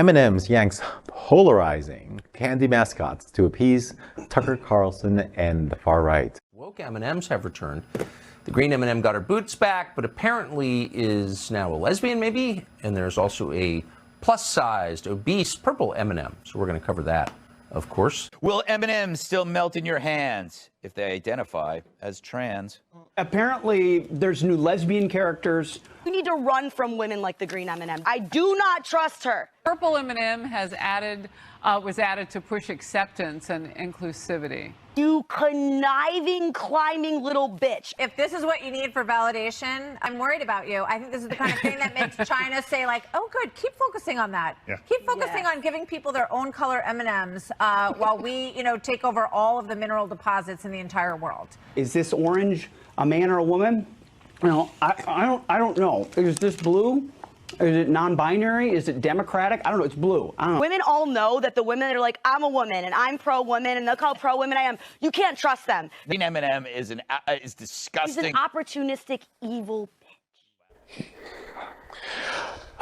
M&M's Yanks Polarizing candy mascots to appease Tucker Carlson and the far right. Woke M&Ms have returned. The green M&M got her boots back, but apparently is now a lesbian maybe. And there's also a plus-sized, obese purple M&M. So we're going to cover that, of course. Will M&Ms still melt in your hands if they identify as trans? Apparently, there's new lesbian characters. We need to run from women like the green M&M. I do not trust her. Purple M&M was added to push acceptance and inclusivity. You conniving, climbing little bitch. If this is what you need for validation, I'm worried about you. I think this is the kind of thing that makes China say, like, oh, good, keep focusing on that. Yeah. Keep focusing on giving people their own color M&Ms while we, take over all of the mineral deposits in the entire world. Is this orange a man or a woman? I don't know. Is this blue? Is it non-binary? Is it democratic? I don't know. It's blue. I don't know. Women all know that the women that are like, I'm a woman and I'm pro-woman and look how pro-women I am. You can't trust them. Green M&M is disgusting. He's an opportunistic, evil bitch.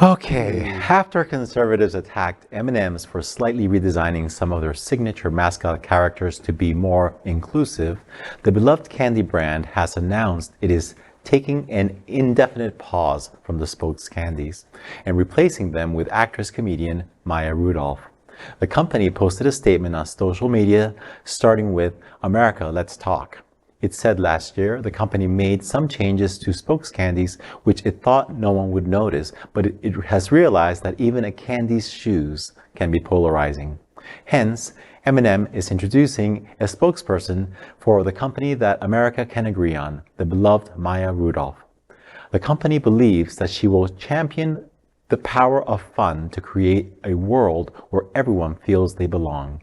Okay, after conservatives attacked M&M's for slightly redesigning some of their signature mascot characters to be more inclusive, the beloved candy brand has announced it is taking an indefinite pause from the spokes candies and replacing them with actress-comedian Maya Rudolph. The company posted a statement on social media starting with, "America, let's talk." It said last year the company made some changes to spokes candies which it thought no one would notice, but it has realized that even a candy's shoes can be polarizing. Hence, M&M is introducing a spokesperson for the company that America can agree on, the beloved Maya Rudolph. The company believes that she will champion the power of fun to create a world where everyone feels they belong.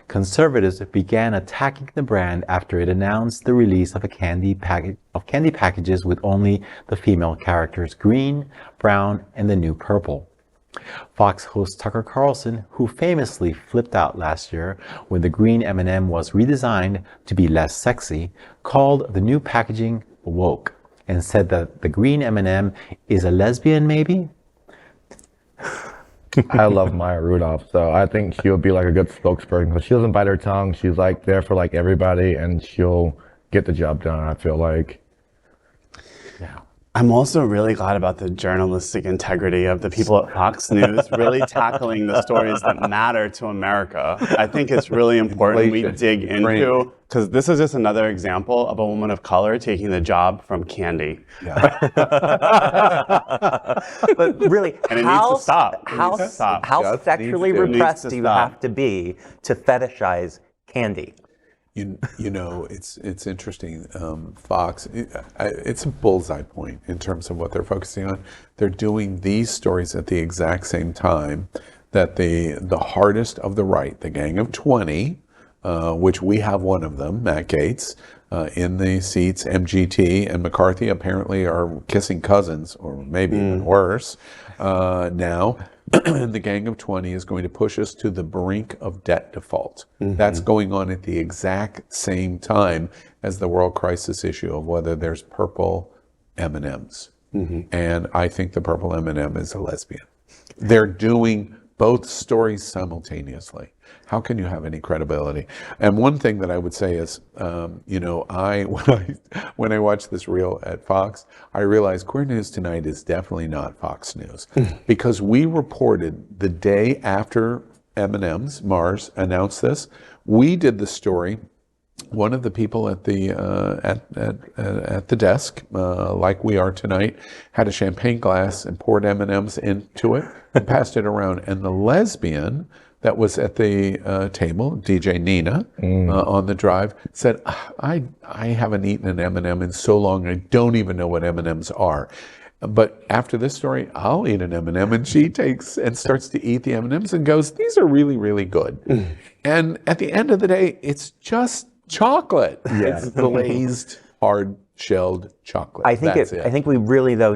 Conservatives began attacking the brand after it announced the release of candy packages with only the female characters green, brown, and the new purple. Fox host Tucker Carlson, who famously flipped out last year when the green M&M was redesigned to be less sexy, called the new packaging woke and said that the green M&M is a lesbian maybe? I love Maya Rudolph, so I think she'll be like a good spokesperson because she doesn't bite her tongue. She's like there for like everybody and she'll get the job done, I feel like. Yeah. I'm also really glad about the journalistic integrity of the people at Fox News really tackling the stories that matter to America. I think it's really important we dig into, because this is just another example of a woman of color taking the job from candy. Yeah. But really, and it needs to stop. How sexually repressed do you have to be to fetishize candy? You know, it's interesting. Fox, it's a bullseye point in terms of what they're focusing on. They're doing these stories at the exact same time that the hardest of the right, the Gang of 20, which we have one of them, Matt Gaetz, in the seats. MGT and McCarthy apparently are kissing cousins, or maybe even worse. Now, the Gang of 20 is going to push us to the brink of debt default. That's going on at the exact same time as the world crisis issue of whether there's purple M&Ms. And I think the purple M&M is a lesbian. They're doing both stories simultaneously. How can you have any credibility? And one thing that I would say is, when I watched this reel at Fox, I realized Queer News Tonight is definitely not Fox News, because we reported the day after M&M's, Mars, announced this. We did the story. One of the people at the desk, like we are tonight, had a champagne glass and poured M&M's into it and passed it around. And the lesbian that was at the table, DJ Nina, on the drive, said, I haven't eaten an M&M in so long, I don't even know what M&Ms are. But after this story, I'll eat an M&M. And she takes and starts to eat the M&Ms and goes, these are really, really good. And at the end of the day, it's just chocolate. Yeah. It's glazed, hard-shelled chocolate. I think we really, though,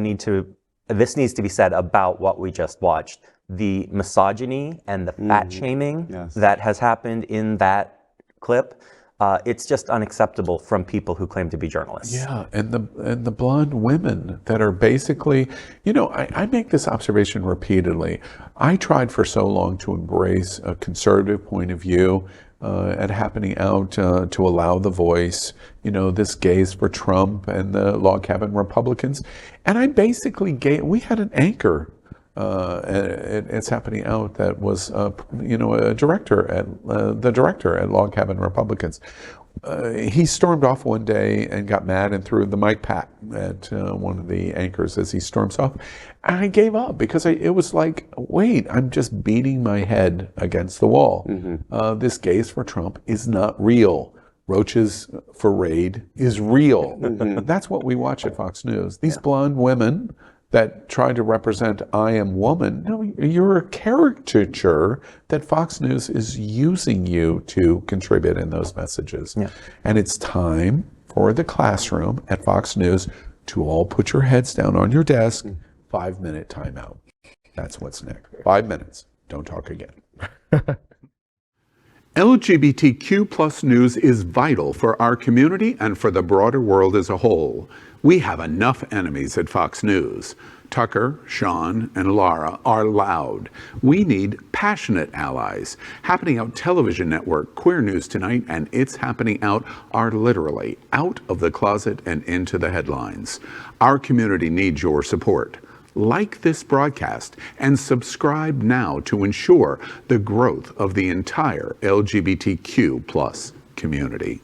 this needs to be said about what we just watched. The misogyny and the fat shaming that has happened in that clip it's just unacceptable from people who claim to be journalists. Yeah, and the blonde women that are basically, I make this observation repeatedly. I tried for so long to embrace a conservative point of view at Happening Out to allow the voice, this gaze for Trump and the log cabin Republicans. And I basically we had an anchor It's Happening Out that was, a director at the director at Log Cabin Republicans. He stormed off one day and got mad and threw the mic pat at one of the anchors as he storms off. And I gave up because it was like, wait, I'm just beating my head against the wall. Mm-hmm. This gaze for Trump is not real. Roaches for Raid is real. Mm-hmm. That's what we watch at Fox News. These blonde women that try to represent I am woman, no, you're a caricature that Fox News is using you to contribute in those messages. Yeah. And it's time for the classroom at Fox News to all put your heads down on your desk, 5-minute timeout. That's what's next. 5 minutes. Don't talk again. LGBTQ plus news is vital for our community and for the broader world as a whole. We have enough enemies at Fox News. Tucker, Sean, and Lara are loud. We need passionate allies. Happening Out Television Network, Queer News Tonight, and It's Happening Out are literally out of the closet and into the headlines. Our community needs your support. Like this broadcast and subscribe now to ensure the growth of the entire LGBTQ plus community.